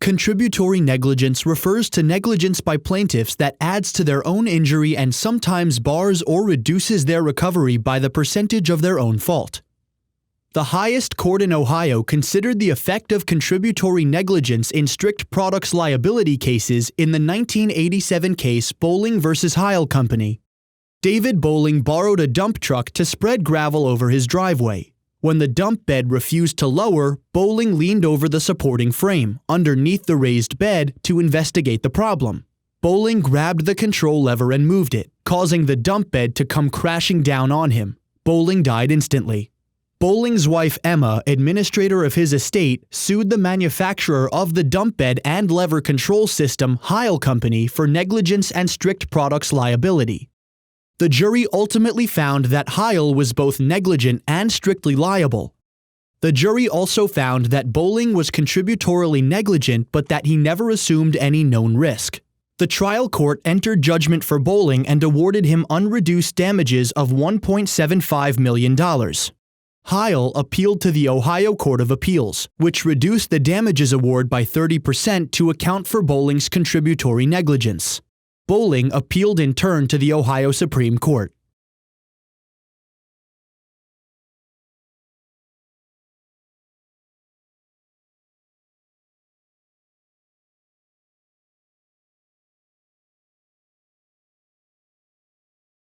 Contributory negligence refers to negligence by plaintiffs that adds to their own injury and sometimes bars or reduces their recovery by the percentage of their own fault. The highest court in Ohio considered the effect of contributory negligence in strict products liability cases in the 1987 case Bowling v. Heil Company. David Bowling borrowed a dump truck to spread gravel over his driveway. When the dump bed refused to lower, Bowling leaned over the supporting frame, underneath the raised bed, to investigate the problem. Bowling grabbed the control lever and moved it, causing the dump bed to come crashing down on him. Bowling died instantly. Bowling's wife Emma, administrator of his estate, sued the manufacturer of the dump bed and lever control system, Heil Company, for negligence and strict products liability. The jury ultimately found that Heil was both negligent and strictly liable. The jury also found that Bowling was contributorily negligent but that he never assumed any known risk. The trial court entered judgment for Bowling and awarded him unreduced damages of $1.75 million. Heil appealed to the Ohio Court of Appeals, which reduced the damages award by 30% to account for Bowling's contributory negligence. Bowling appealed in turn to the Ohio Supreme Court.